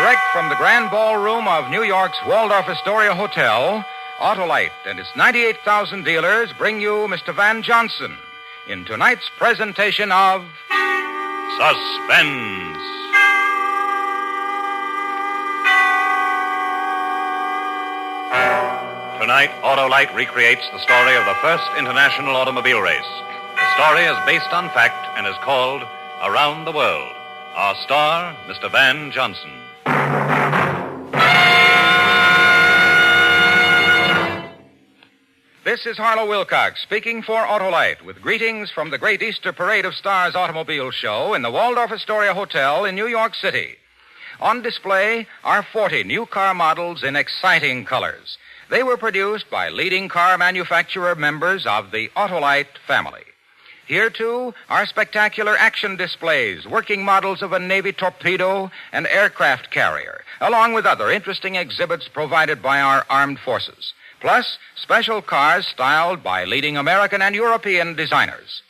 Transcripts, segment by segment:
Direct from the Grand Ballroom of New York's Waldorf Astoria Hotel, Autolite and its 98,000 dealers bring you Mr. Van Johnson in tonight's presentation of Suspense. Tonight, Autolite recreates the story of the first international automobile race. The story is based on fact and is called Around the World. Our star, Mr. Van Johnson. This is Harlow Wilcox speaking for Autolite with greetings from the great Easter Parade of Stars automobile show in the Waldorf Astoria Hotel in New York City. On display are 40 new car models in exciting colors. They were produced by leading car manufacturer members of the Autolite family. Here, too, are spectacular action displays, working models of a Navy torpedo and aircraft carrier, along with other interesting exhibits provided by our armed forces. Plus, special cars styled by leading American and European designers.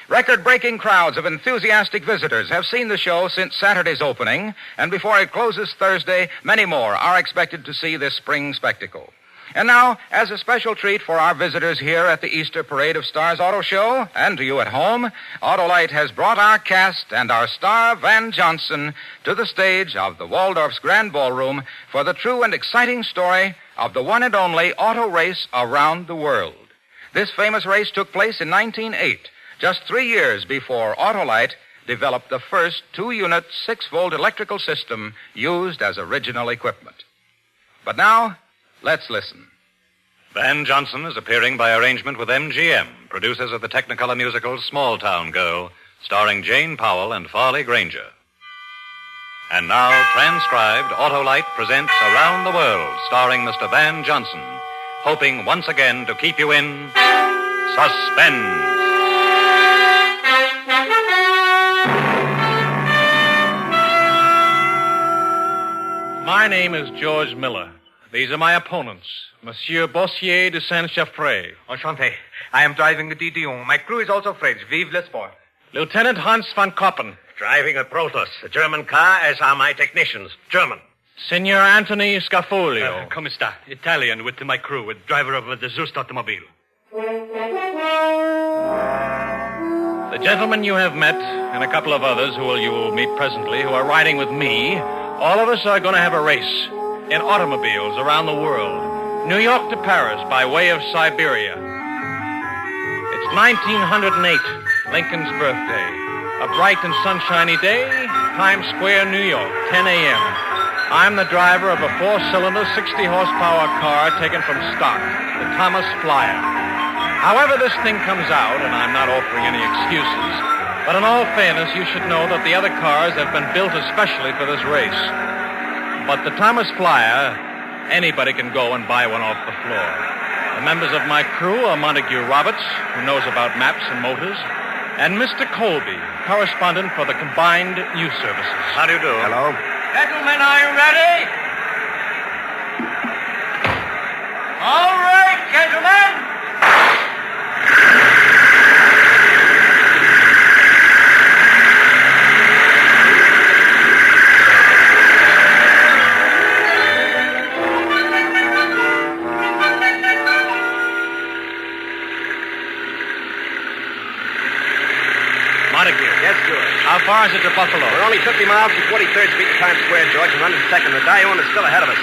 Record-breaking crowds of enthusiastic visitors have seen the show since Saturday's opening, and before it closes Thursday, many more are expected to see this spring spectacle. And now, as a special treat for our visitors here at the Easter Parade of Stars Auto Show, and to you at home, Autolite has brought our cast and our star, Van Johnson, to the stage of the Waldorf's Grand Ballroom for the true and exciting story of the one and only auto race around the world. This famous race took place in 1908, just 3 years before Autolite developed the first 2-unit 6-volt electrical system used as original equipment. But now, let's listen. Van Johnson is appearing by arrangement with MGM, producers of the Technicolor musical Small Town Girl, starring Jane Powell and Farley Granger. And now, transcribed, Autolite presents Around the World, starring Mr. Van Johnson, hoping once again to keep you in suspense. My name is George Miller. These are my opponents, Monsieur Bossier de Saint-Chaffrey. Enchanté. I am driving a Didion. My crew is also French. Vive le sport. Lieutenant Hans van Koppen. Driving a Protoss, a German car, as are my technicians. German. Signor Anthony Scafolio. Come sta? Italian with my crew, with driver of the Zust automobile. The gentlemen you have met, and a couple of others who you will meet presently, who are riding with me, all of us are going to have a race in automobiles around the world. New York to Paris by way of Siberia. It's 1908, Lincoln's birthday. A bright and sunshiny day, Times Square, New York, 10 a.m. I'm the driver of a 4-cylinder, 60-horsepower car taken from stock, the Thomas Flyer. However this thing comes out, and I'm not offering any excuses, but in all fairness, you should know that the other cars have been built especially for this race. But the Thomas Flyer, anybody can go and buy one off the floor. The members of my crew are Montague Roberts, who knows about maps and motors, and Mr. Colby, correspondent for the Combined News Services. How do you do? Hello. Gentlemen, are you ready? All right, gentlemen. Montague. Yes, George. How far is it to Buffalo? We're only 50 miles from 43rd Street to Times Square, George, and running second. The Dion is still ahead of us.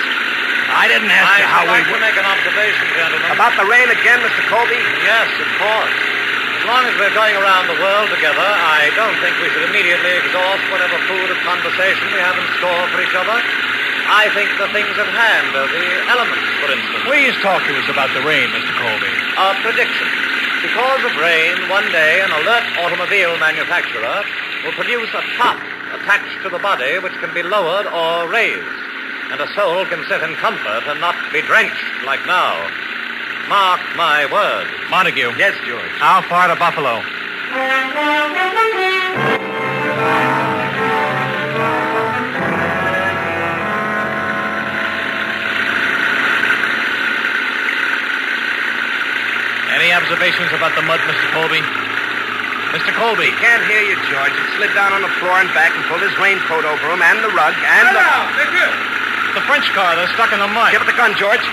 I didn't ask you how we... I'd like to make an observation, gentlemen. About the rain again, Mr. Colby? Yes, of course. As long as we're going around the world together, I don't think we should immediately exhaust whatever food of conversation we have in store for each other. I think the things at hand are the elements, for instance. Please talk to us about the rain, Mr. Colby. A prediction. Because of rain, one day an alert automobile manufacturer will produce a top attached to the body which can be lowered or raised. And a soul can sit in comfort and not be drenched like now. Mark my words. Montague. Yes, George. How far to Buffalo? Any observations about the mud, Mr. Colby? Mr. Colby. He can't hear you, George. He slid down on the floor and back and pulled his raincoat over him and the rug and Now, monsieur. the French car. They're stuck in the mud. Give it the gun, George.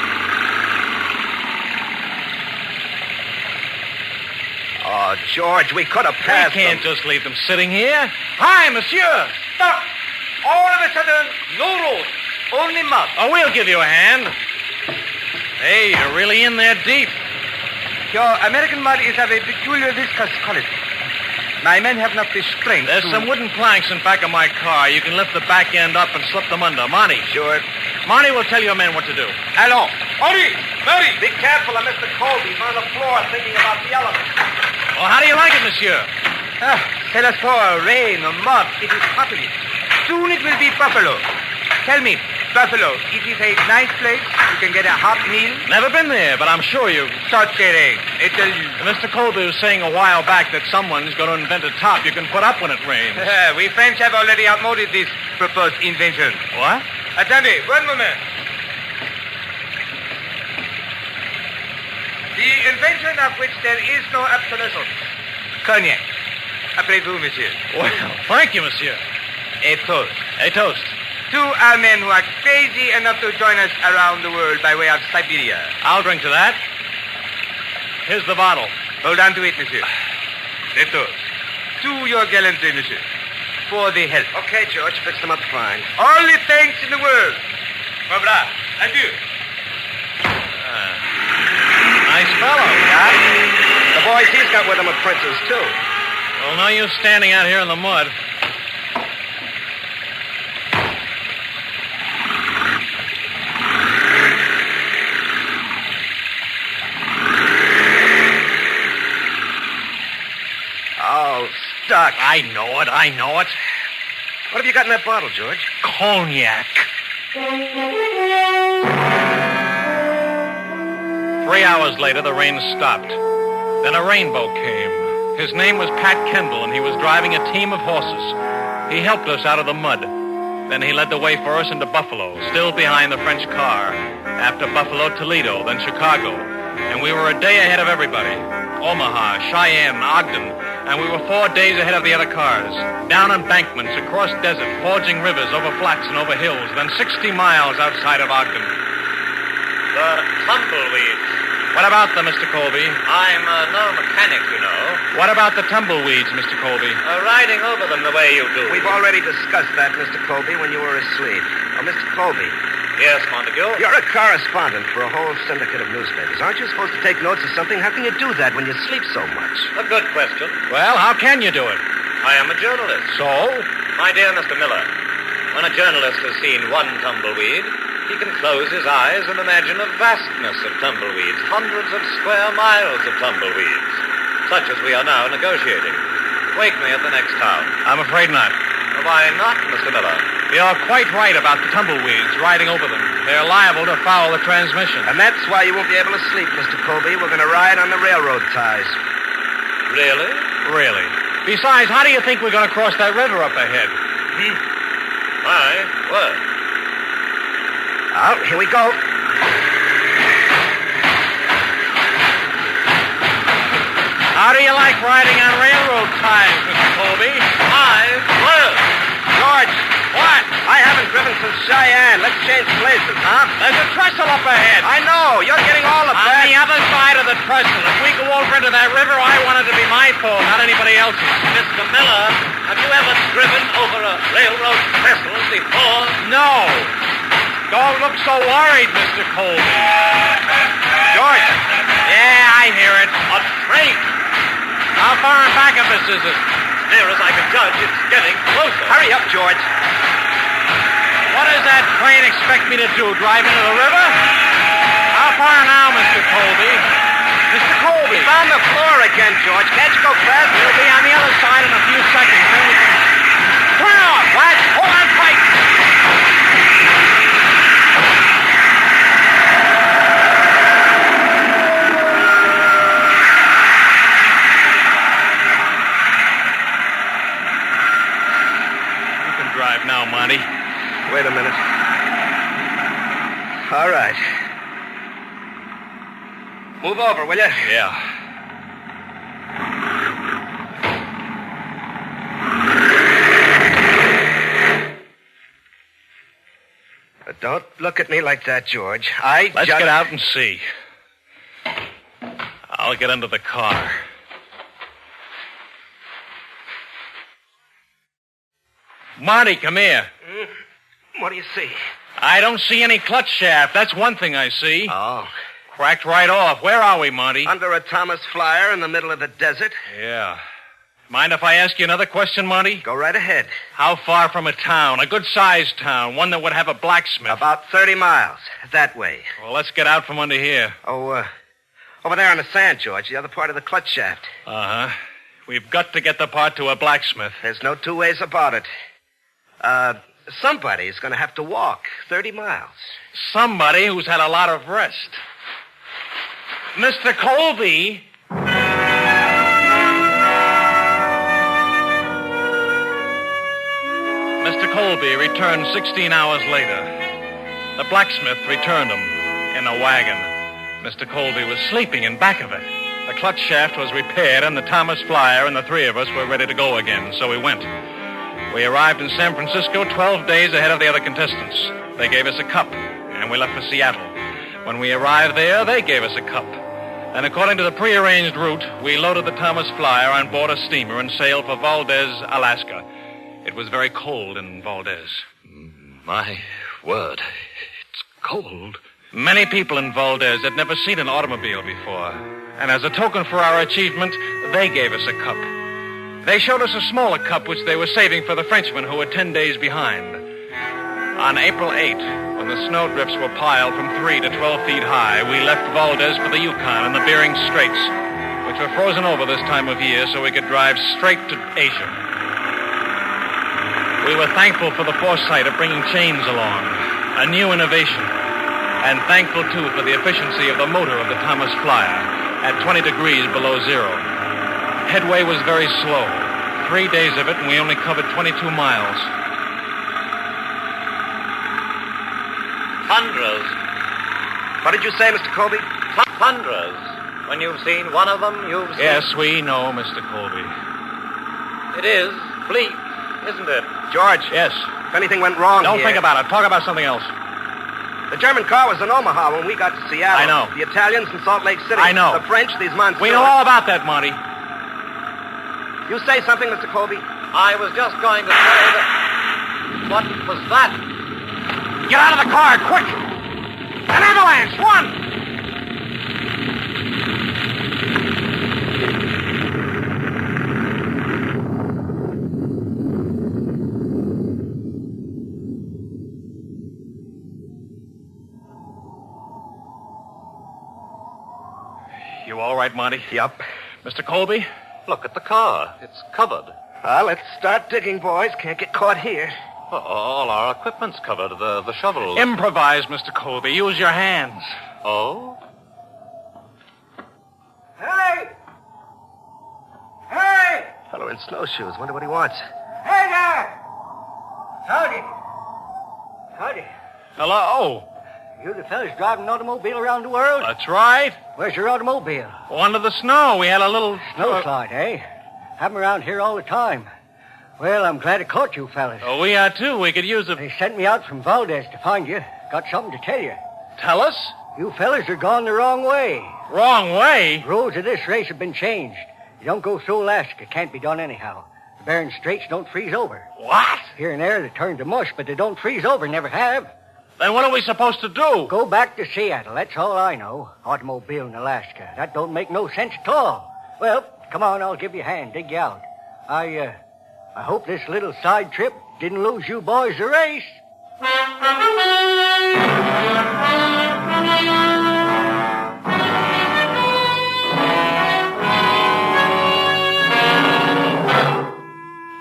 Oh, George, we could have We passed can't them. just leave them sitting here. Hi, monsieur. Stop! All of a sudden, no road. Only mud. Oh, we'll give you a hand. Hey, you're really in there deep. Your American mud is of a peculiar viscous quality. My men have not the strength. There's some wooden planks in back of my car. You can lift the back end up and slip them under. Monty. Sure. Monty will tell your men what to do. Allons. Hurry! Hurry! Be careful of Mr. Colby. He's on the floor thinking about the elements. Well, how do you like it, monsieur? Tell us for rain or mud. It is happening. Soon it will be Buffalo. Tell me, Buffalo, it is a nice place. You can get a hot meal. Never been there, but I'm sure you... Such a rain. I tell you. Mr. Colby was saying a while back that someone's going to invent a top you can put up when it rains. We French have already outmoded this proposed invention. What? Attendez, one moment. The invention of which there is no obsolescence. Cognac. Après vous, monsieur. Well, thank you, monsieur. A toast. A toast. To our men who are crazy enough to join us around the world by way of Siberia. I'll drink to that. Here's the bottle. Hold on to it, monsieur. A toast. To your gallantry, monsieur. For the health. Okay, George, fix them up fine. All the thanks in the world. Au revoir. Adieu. Nice fellow. The boys he's got with him are princes, too. Well, no use standing out here in the mud. Oh, stuck. I know it. What have you got in that bottle, George? Cognac. 3 hours later, the rain stopped. Then a rainbow came. His name was Pat Kendall, and he was driving a team of horses. He helped us out of the mud. Then he led the way for us into Buffalo, still behind the French car. After Buffalo, Toledo, then Chicago. And we were a day ahead of everybody. Omaha, Cheyenne, Ogden. And we were 4 days ahead of the other cars. Down embankments, across desert, forging rivers, over flats and over hills, then 60 miles outside of Ogden. The tumbleweeds. What about them, Mr. Colby? I'm no mechanic, you know. What about the tumbleweeds, Mr. Colby? Riding over them the way you do. We've already discussed that, Mr. Colby, when you were asleep. Oh, Mr. Colby, Yes, Montague? you're a correspondent for a whole syndicate of newspapers. Aren't you supposed to take notes of something? How can you do that when you sleep so much? A good question. Well, how can you do it? I am a journalist. So? My dear Mr. Miller, when a journalist has seen one tumbleweed, he can close his eyes and imagine a vastness of tumbleweeds, hundreds of square miles of tumbleweeds, such as we are now negotiating. Wake me at the next town. I'm afraid not. Why not, Mr. Miller? You're quite right about the tumbleweeds riding over them. They're liable to foul the transmission. And that's why you won't be able to sleep, Mr. Colby. We're going to ride on the railroad ties. Really? Really. Besides, how do you think we're going to cross that river up ahead? My word. Oh, here we go. How do you like riding on railroad ties, Mr. Colby? My word. George, What? I haven't driven since Cheyenne. Let's change places, huh? There's a trestle up ahead. I know. You're getting all the On best. the other side of the trestle. If we go over into that river, I want it to be my fault, not anybody else's. Mr. Miller, have you ever driven over a railroad trestle before? No. Don't look so worried, Mr. Colby. George, Yeah, I hear it. A train. How far in back of us is it? Near as I can judge, it's getting closer. hurry up, George. What does that train expect me to do, drive into the river? How far now, Mr. Colby? Mr. Colby. He's on the floor again, George. Can't you go faster? We'll be on the other side in a few seconds. Then we can... Turn off! What? Hold on tight! You can drive now, Monty. Wait a minute. All right. Move over, will you? Yeah. Don't look at me like that, George. Let's get out and see. I'll get into the car. Marty, come here. What do you see? I don't see any clutch shaft. That's one thing I see. Oh. Cracked right off. Where are we, Marty? Under a Thomas Flyer in the middle of the desert. Yeah. Mind if I ask you another question, Marty? Go right ahead. How far from a town? A good-sized town. One that would have a blacksmith. About 30 miles. That way. Well, let's get out from under here. Oh, over there on the sand, George. The other part of the clutch shaft. Uh-huh. We've got to get the part to a blacksmith. There's no two ways about it. Somebody's going to have to walk 30 miles. Somebody who's had a lot of rest. Mr. Colby. Mr. Colby returned 16 hours later. The blacksmith returned him in a wagon. Mr. Colby was sleeping in back of it. The clutch shaft was repaired, and the Thomas Flyer and the three of us were ready to go again, so we went. We arrived in San Francisco 12 days ahead of the other contestants. They gave us a cup, and we left for Seattle. When we arrived there, they gave us a cup. And according to the prearranged route, we loaded the Thomas Flyer on board a steamer and sailed for Valdez, Alaska. It was very cold in Valdez. My word, it's cold. Many people in Valdez had never seen an automobile before. And as a token for our achievement, they gave us a cup. They showed us a smaller cup which they were saving for the Frenchmen who were 10 days behind. On April 8, when the snowdrifts were piled from 3 to 12 feet high, we left Valdez for the Yukon and the Bering Straits, which were frozen over this time of year so we could drive straight to Asia. We were thankful for the foresight of bringing chains along, a new innovation, and thankful, too, for the efficiency of the motor of the Thomas Flyer at 20 degrees below zero. Headway was very slow. 3 days of it, and we only covered 22 miles. Tundras. What did you say, Mr. Colby? Tundras. When you've seen one of them, you've seen... Yes, we know, Mr. Colby. It is bleak, isn't it? George. Yes. If anything went wrong Don't here... think about it. Talk about something else. The German car was in Omaha when we got to Seattle. I know. The Italians in Salt Lake City. I know. The French, these monsters. We know all about that, Marty. You say something, Mr. Colby? I was just going to say that... What was that? Get out of the car, quick! An avalanche! One! You all right, Marty? Yup. Mr. Colby? Look at the car. It's covered. Let's start digging, boys. Can't get caught here. Well, all our equipment's covered. The shovels. Improvise, Mr. Colby. Use your hands. Oh? Hey! Hey! Fellow in snowshoes. Wonder what he wants. Hey there! Howdy. Howdy. Hello? You the fellas driving an automobile around the world? That's right. Where's your automobile? Under the snow. We had a little... Snowslide, eh? Have 'em around here all the time. Well, I'm glad I caught you fellas. Oh, we are, too. We could use a... They sent me out from Valdez to find you. Got something to tell you. Tell us? You fellas are going the wrong way. Wrong way? The roads of this race have been changed. You don't go through Alaska. Can't be done anyhow. The Bering Straits don't freeze over. What? Here and there they turn to mush, but they don't freeze over. Never have. Then what are we supposed to do? Go back to Seattle. That's all I know. Automobile in Alaska. That don't make no sense at all. Well, come on, I'll give you a hand. Dig you out. I hope this little side trip didn't lose you boys the race.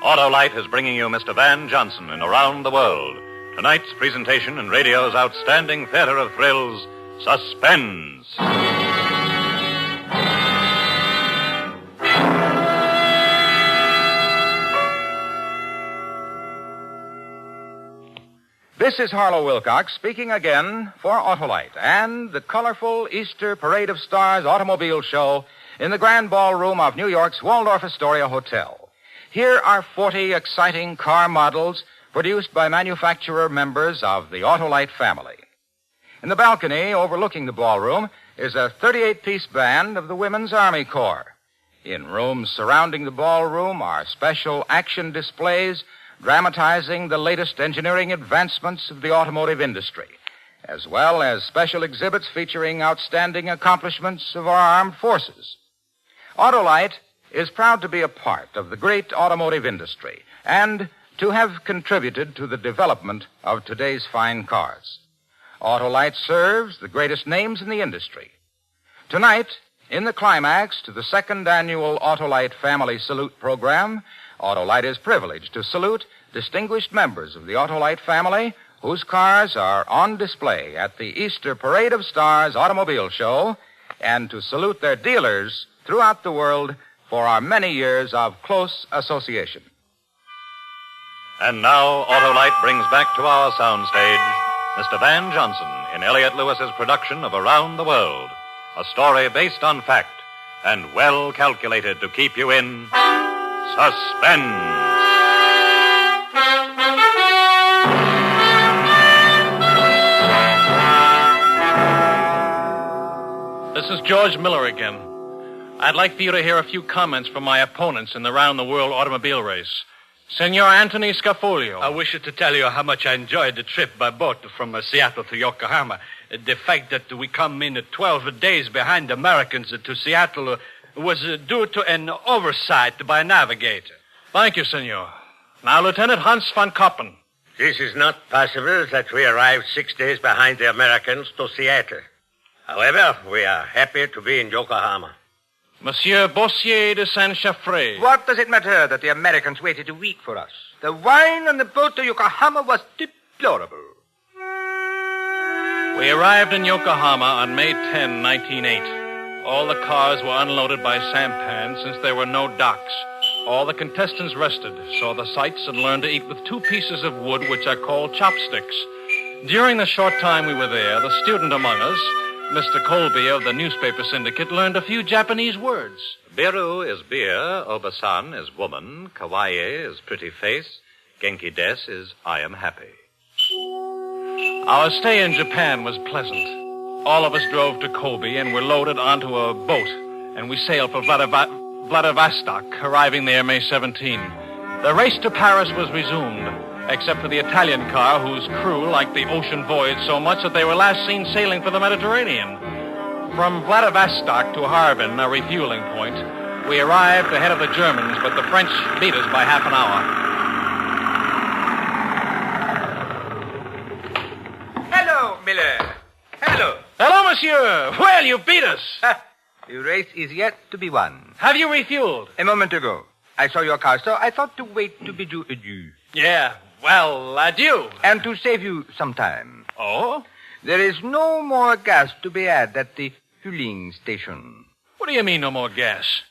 Autolite is bringing you Mr. Van Johnson in Around the World. Tonight's presentation in radio's outstanding theater of thrills, Suspense. This is Harlow Wilcox speaking again for Autolite and the colorful Easter Parade of Stars automobile show in the Grand Ballroom of New York's Waldorf Astoria Hotel. Here are 40 exciting car models produced by manufacturer members of the Autolite family. In the balcony overlooking the ballroom is a 38-piece band of the Women's Army Corps. In rooms surrounding the ballroom are special action displays dramatizing the latest engineering advancements of the automotive industry, as well as special exhibits featuring outstanding accomplishments of our armed forces. Autolite is proud to be a part of the great automotive industry and to have contributed to the development of today's fine cars. Autolite serves the greatest names in the industry. Tonight, in the climax to the second annual Autolite Family Salute program, Autolite is privileged to salute distinguished members of the Autolite family whose cars are on display at the Easter Parade of Stars Automobile Show and to salute their dealers throughout the world for our many years of close association. And now, Autolite brings back to our soundstage Mr. Van Johnson in Elliott Lewis's production of Around the World, a story based on fact and well calculated to keep you in suspense. This is George Miller again. I'd like for you to hear a few comments from my opponents in the round-the-world automobile race. Senor Anthony Scafolio. I wish to tell you how much I enjoyed the trip by boat from Seattle to Yokohama. The fact that we come in 12 days behind the Americans to Seattle was due to an oversight by a navigator. Thank you, senor. Now, Lieutenant Hans von Koppen. This is not possible that we arrived 6 days behind the Americans to Seattle. However, we are happy to be in Yokohama. Monsieur Bossier de Saint-Chaffré. What does it matter that the Americans waited a week for us? The wine on the boat to Yokohama was deplorable. We arrived in Yokohama on May 10, 1908. All the cars were unloaded by sampan since there were no docks. All the contestants rested, saw the sights, and learned to eat with 2 pieces of wood which are called chopsticks. During the short time we were there, the student among us, Mr. Colby of the newspaper syndicate, learned a few Japanese words. Biru is beer, Obasan is woman, kawaii is pretty face, genki des is I am happy. Our stay in Japan was pleasant. All of us drove to Kobe and were loaded onto a boat, and we sailed for Vladivostok, arriving there May 17. The race to Paris was resumed, except for the Italian car whose crew liked the ocean voyage so much that they were last seen sailing for the Mediterranean. From Vladivostok to Harbin, a refueling point, we arrived ahead of the Germans, but the French beat us by half an hour. Hello, Miller. Hello. Hello, monsieur. Well, you beat us. The race is yet to be won. Have you refueled? A moment ago. I saw your car, so I thought to wait to bid you adieu. Yeah. Well, adieu. And to save you some time. Oh? There is no more gas to be had at the fueling station. What do you mean, no more gas?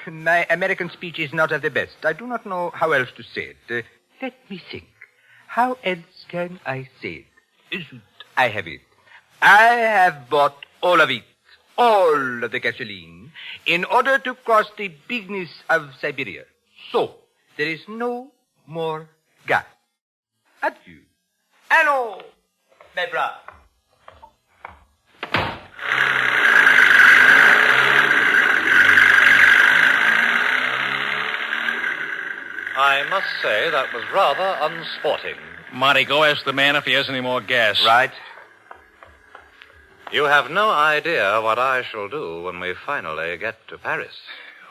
My American speech is not of the best. I do not know how else to say it. Let me think. How else can I say it? I have it. I have bought all of it, all of the gasoline, in order to cross the bigness of Siberia. So, there is no more gas. Adieu. Allons, mes braves. I must say that was rather unsporting. Monty, go ask the man if he has any more gas. Right. You have no idea what I shall do when we finally get to Paris.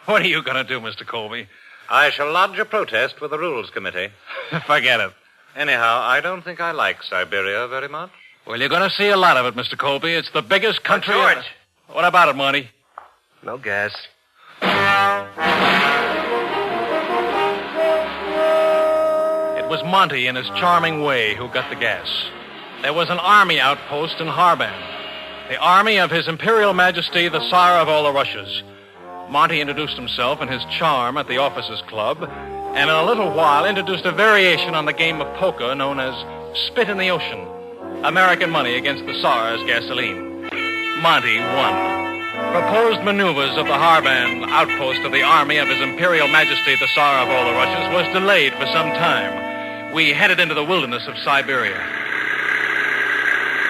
What are you going to do, Mr. Colby? I shall lodge a protest with the Rules Committee. Forget it. Anyhow, I don't think I like Siberia very much. Well, you're going to see a lot of it, Mr. Colby. It's the biggest country... George. What about it, Monty? No gas. It was Monty in his charming way who got the gas. There was an army outpost in Harbin. The army of His Imperial Majesty, the Tsar of all the Russias. Monty introduced himself and his charm at the officers' club, and in a little while introduced a variation on the game of poker known as Spit in the Ocean. American money against the Tsar's gasoline. Monty won. Proposed maneuvers of the Harbin outpost of the army of His Imperial Majesty, the Tsar of all the Russias, was delayed for some time. we headed into the wilderness of Siberia.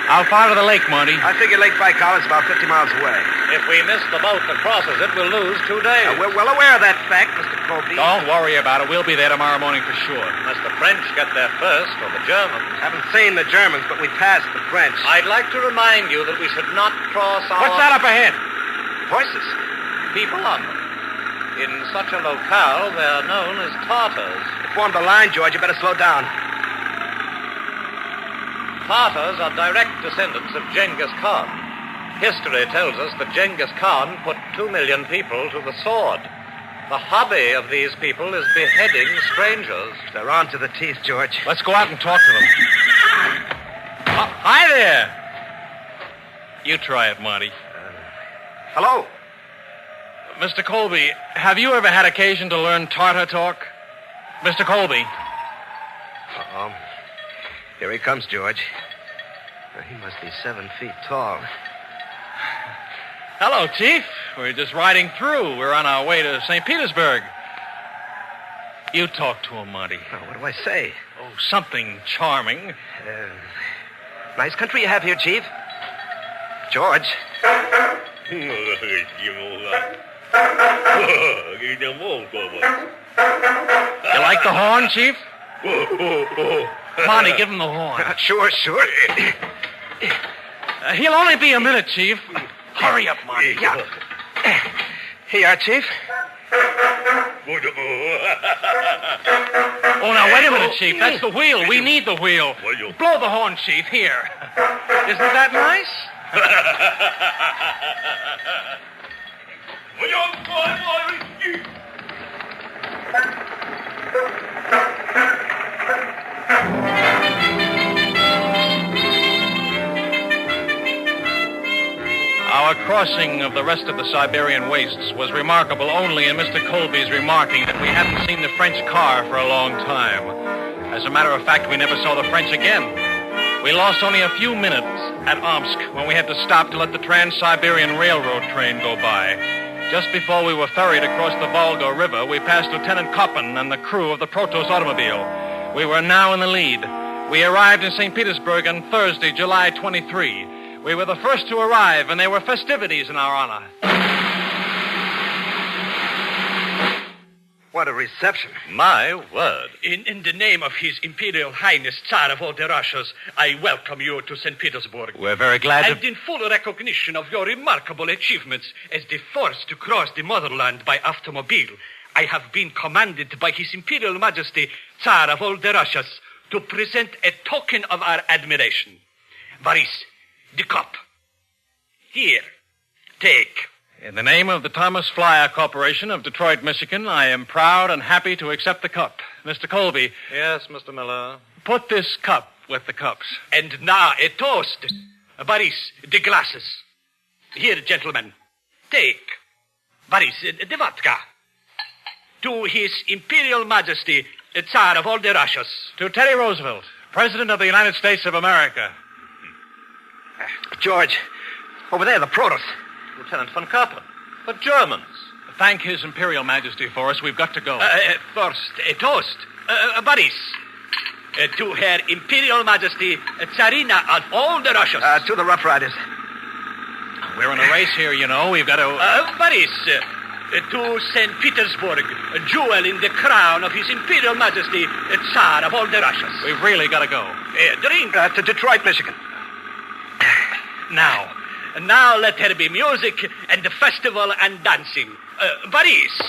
How far to the lake, Marty? I figure Lake Baikal is about 50 miles away. If we miss the boat that crosses it, we'll lose 2 days. We're well aware of that fact, Mr. Colby. Don't worry about it. We'll be there tomorrow morning for sure. Unless the French get there first, or the Germans. Haven't seen the Germans, but we passed the French. I'd like to remind you that we should not cross our... What's that up ahead? Horses. People on them. In such a locale, they're known as Tartars. Formed a line, George. You better slow down. Tartars are direct descendants of Genghis Khan. History tells us that Genghis Khan put 2 million people to the sword. The hobby of these people is beheading strangers. They're armed to the teeth, George. Let's go out and talk to them. Hi there. You try it, Marty. Hello. Mr. Colby, have you ever had occasion to learn Tartar talk? Mr. Colby. Uh-oh. Here he comes, George. He must be 7 feet tall. Hello, Chief. We're just riding through. We're on our way to St. Petersburg. You talk to him, Marty. Oh, what do I say? Oh, something charming. Nice country you have here, Chief. George. You like the horn, Chief? Monty, give him the horn. Sure. He'll only be a minute, Chief. Hurry up, Monty. Yeah. Here you are, Chief. Oh, now, wait a minute, Chief. That's the wheel. We need the wheel. Blow the horn, Chief. Here. Isn't that nice? Our crossing of the rest of the Siberian wastes was remarkable only in Mr. Colby's remarking that we hadn't seen the French car for a long time. As a matter of fact, we never saw the French again. We lost only a few minutes at Omsk when we had to stop to let the Trans-Siberian Railroad train go by. Just before we were ferried across the Volga River, we passed Lieutenant Koppen and the crew of the Protos automobile. We were now in the lead. We arrived in St. Petersburg on Thursday, July 23. We were the first to arrive, and there were festivities in our honor. What a reception. My word. In the name of His Imperial Highness, Tsar of all the Russias, I welcome you to St. Petersburg. We're very glad And in full recognition of your remarkable achievements as the first to cross the motherland by automobile, I have been commanded by His Imperial Majesty, Tsar of all the Russias, to present a token of our admiration. Boris, the cup. Here, take. In the name of the Thomas Flyer Corporation of Detroit, Michigan, I am proud and happy to accept the cup. Mr. Colby. Yes, Mr. Miller. Put this cup with the cups. And now a toast. Boris, the glasses. Here, gentlemen, take. Boris, the vodka. To His Imperial Majesty, the Tsar of all the Russias. To Teddy Roosevelt, President of the United States of America. George, over there, the Protos. Lieutenant von Kappen. The Germans. Thank His Imperial Majesty for us. We've got to go. First, a toast. Boris, to Her Imperial Majesty, Tsarina of all the Russias. To the Rough Riders. We're in a race here, you know. We've got to... Boris, to St. Petersburg, a jewel in the crown of His Imperial Majesty, Tsar of all the Russias. We've really got to go. Drink. To Detroit, Michigan. Now let there be music and the festival and dancing. Boris.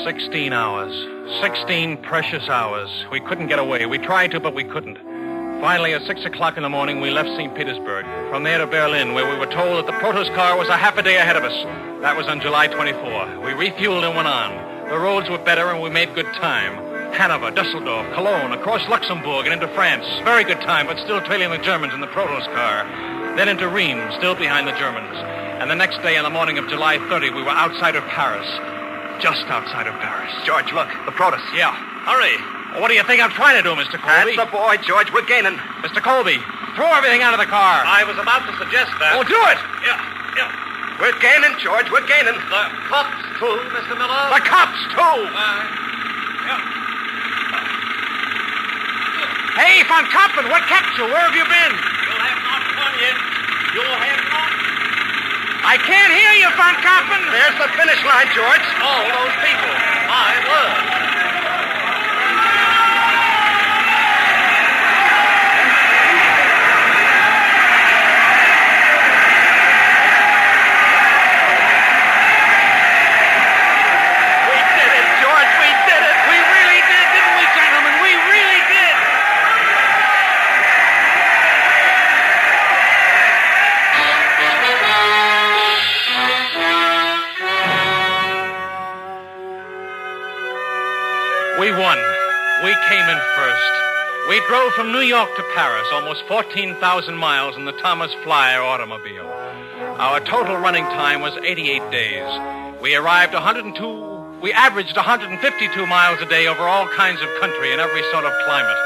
16 hours. 16 precious hours. We couldn't get away. We tried to, but we couldn't. Finally, at 6 o'clock in the morning, we left St. Petersburg. From there to Berlin, where we were told that the Protos car was a half a day ahead of us. That was on July 24. We refueled and went on. The roads were better, and we made good time. Hanover, Dusseldorf, Cologne, across Luxembourg, and into France. Very good time, but still trailing the Germans in the Protos car. Then into Rheims, still behind the Germans. And the next day, on the morning of July 30, we were outside of Paris. Just outside of Paris. George, look, the Protos. Yeah. Hurry. What do you think I'm trying to do, Mr. Colby? That's the boy, George. We're gaining. Mr. Colby, throw everything out of the car. I was about to suggest that. Oh, do it. Yeah. We're gaining, George. We're gaining. The cops, too, Mr. Miller. The cops, too. Hey, Van Koppen, what kept you? Where have you been? You have not won yet. You have not. I can't hear you, Van Koppen. There's the finish line, George. All those people. My word. We won. We came in first. We drove from New York to Paris, almost 14,000 miles in the Thomas Flyer automobile. Our total running time was 88 days. We averaged 152 miles a day over all kinds of country in every sort of climate.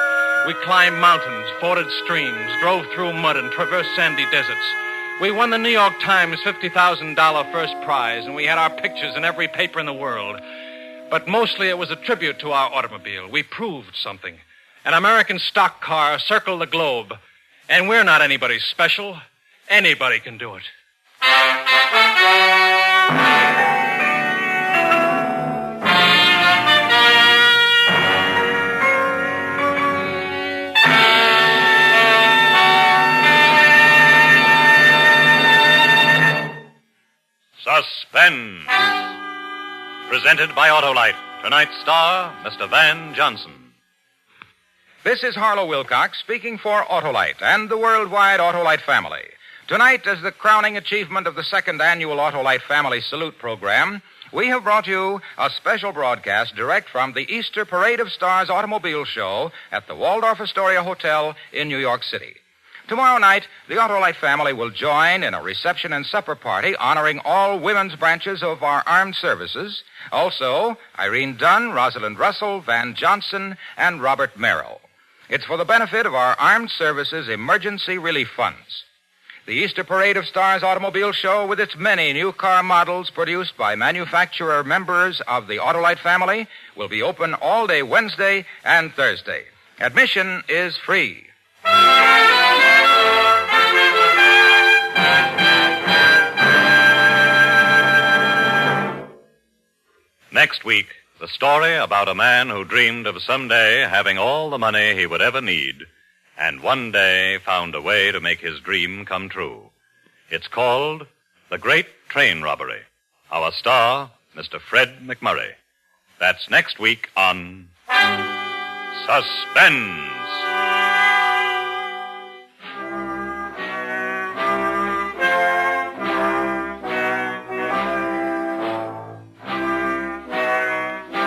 We climbed mountains, forded streams, drove through mud, and traversed sandy deserts. We won the New York Times $50,000 first prize, and we had our pictures in every paper in the world. But mostly it was a tribute to our automobile. We proved something. An American stock car circled the globe. And we're not anybody special. Anybody can do it. Suspense. Presented by Autolite. Tonight's star, Mr. Van Johnson. This is Harlow Wilcox speaking for Autolite and the worldwide Autolite family. Tonight, as the crowning achievement of the second annual Autolite Family Salute program, we have brought you a special broadcast direct from the Easter Parade of Stars automobile show at the Waldorf Astoria Hotel in New York City. Tomorrow night, the Autolite family will join in a reception and supper party honoring all women's branches of our armed services. Also, Irene Dunn, Rosalind Russell, Van Johnson, and Robert Merrill. It's for the benefit of our armed services emergency relief funds. The Easter Parade of Stars automobile show, with its many new car models produced by manufacturer members of the Autolite family, will be open all day Wednesday and Thursday. Admission is free. Next week, the story about a man who dreamed of someday having all the money he would ever need, and one day found a way to make his dream come true. It's called The Great Train Robbery. Our star, Mr. Fred McMurray. That's next week on Suspense.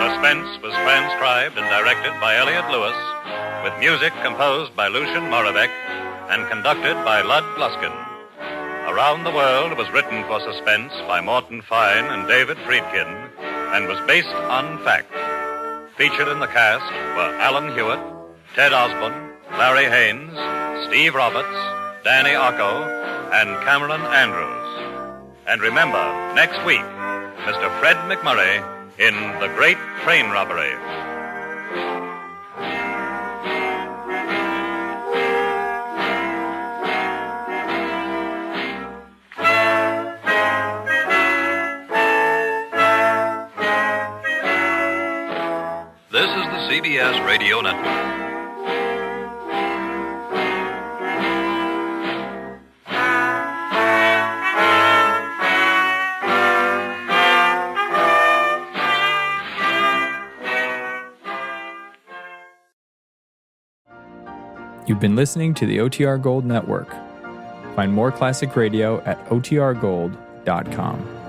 Suspense was transcribed and directed by Elliott Lewis, with music composed by Lucien Moravec and conducted by Lud Gluskin. Around the World was written for Suspense by Morton Fine and David Friedkin and was based on fact. Featured in the cast were Alan Hewitt, Ted Osborne, Larry Haynes, Steve Roberts, Danny Ocko, and Cameron Andrews. And remember, next week, Mr. Fred McMurray in The Great Train Robbery. This is the CBS Radio Network. You've been listening to the OTR Gold Network. Find more classic radio at otrgold.com.